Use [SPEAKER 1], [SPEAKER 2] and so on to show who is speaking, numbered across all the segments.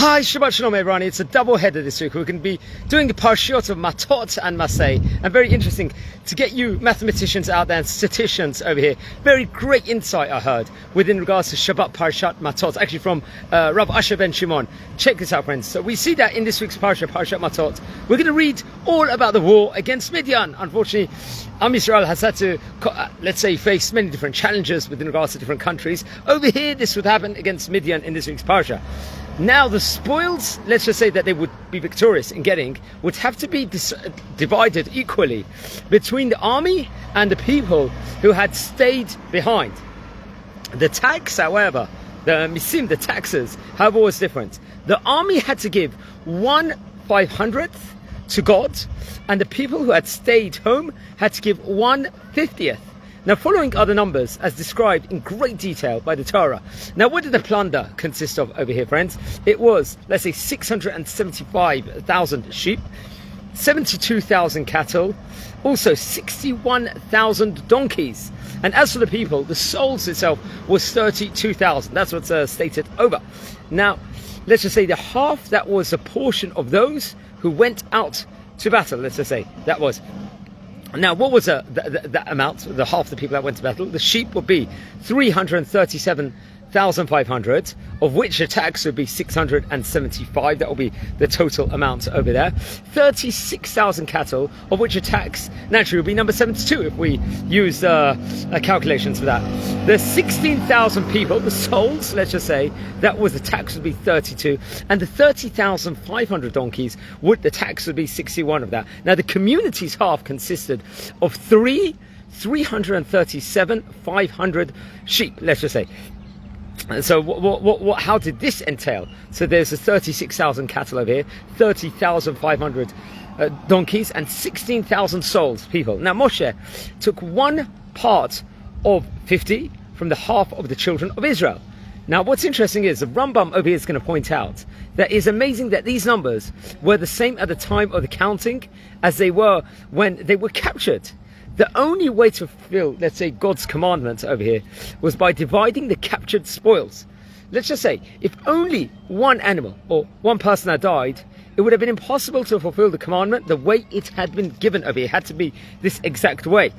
[SPEAKER 1] Hi, Shabbat Shalom everyone. It's a double header this week. We're going to be doing the Parshat of Matot and Masay. And very interesting to get you mathematicians out there and statisticians over here. Very great insight I heard within regards to Shabbat Parshat Matot, actually from Rav Asher ben Shimon. Check this out, friends. So we see that in this week's Parshat Matot. We're going to read all about the war against Midian. Unfortunately, Am Yisrael has had to, let's say, face many different challenges within regards to different countries. Over here, this would happen against Midian in this week's Parsha. Now, the spoils, let's just say that they would be victorious in getting, would have to be divided equally between the army and the people who had stayed behind. The tax, however, the taxes, however, was different. The army had to give 1/500th to God, and the people who had stayed home had to give 1/50th. Now, following are the numbers as described in great detail by the Torah. Now, what did the plunder consist of over here, friends? It was, let's say, 675,000 sheep, 72,000 cattle, also 61,000 donkeys. And as for the people, the souls itself was 32,000. That's what's stated over. Now, let's just say the half that was a portion of those who went out to battle, let's just say, that was. Now, what was that amount, the half the people that went to battle? The sheep would be 337,500, of which the tax would be 675. That will be the total amount over there. 36,000 cattle, of which a tax naturally would be number 72 if we use calculations for that. The 16,000 people, the souls, let's just say, that was the tax would be 32, and the 30,500 donkeys the tax would be 61 of that. Now, the community's half consisted of 337,500 sheep, let's just say. So how did this entail? So there's a 36,000 cattle over here, 30,500 donkeys, and 16,000 souls, people. Now, Moshe took one part of 50 from the half of the children of Israel. Now, what's interesting is the Rambam over here is going to point out that it's amazing that these numbers were the same at the time of the counting as they were when they were captured. The only way to fulfill, let's say, God's commandment over here was by dividing the captured spoils. Let's just say, if only one animal or one person had died, it would have been impossible to fulfill the commandment the way it had been given over here. It had to be this exact way.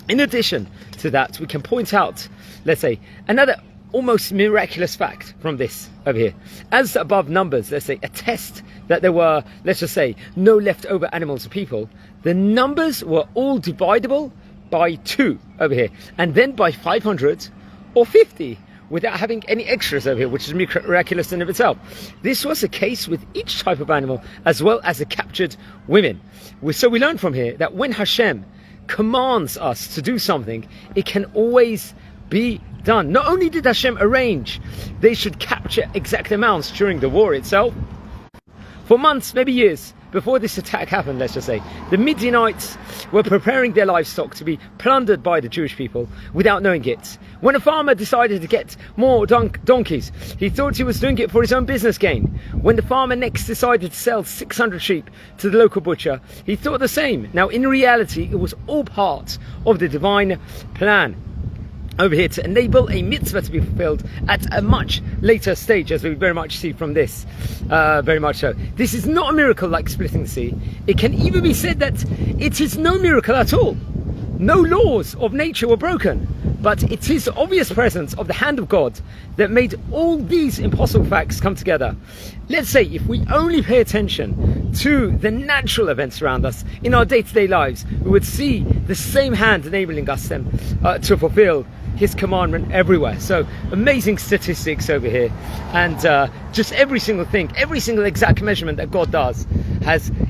[SPEAKER 1] In addition to that, we can point out, let's say, another almost miraculous fact from this over here. As the above numbers, let's say, attest that there were, let's just say, no leftover animals or people, the numbers were all dividable by 2 over here, and then by 500 or 50 without having any extras over here, which is miraculous in of itself. This was the case with each type of animal as well as the captured women. So we learn from here that when Hashem commands us to do something, it can always be done. Not only did Hashem arrange they should capture exact amounts during the war itself, for months, maybe years, before this attack happened, let's just say, the Midianites were preparing their livestock to be plundered by the Jewish people without knowing it. When a farmer decided to get more donkeys, he thought he was doing it for his own business gain. When the farmer next decided to sell 600 sheep to the local butcher, he thought the same. Now, in reality, it was all part of the divine plan over here to enable a mitzvah to be fulfilled at a much later stage, as we very much see from this, very much so. This is not a miracle like splitting the sea. It can even be said that it is no miracle at all. No laws of nature were broken, but it is the obvious presence of the hand of God that made all these impossible facts come together. Let's say if we only pay attention to the natural events around us in our day-to-day lives, we would see the same hand enabling us then to fulfill His commandment everywhere. So amazing statistics over here, and just every single thing, every single exact measurement that God does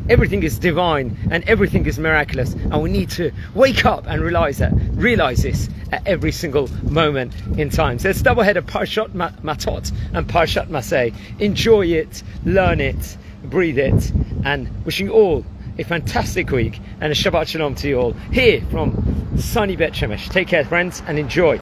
[SPEAKER 1] everything is divine and everything is miraculous, and we need to wake up and realize this at every single moment in time. So it's double header Parshat Matot and Parshat Masay. Enjoy it, learn it, breathe it, and wishing you all a fantastic week and a Shabbat Shalom to you all here from sunny Bet Shemesh. Take care, friends, and enjoy.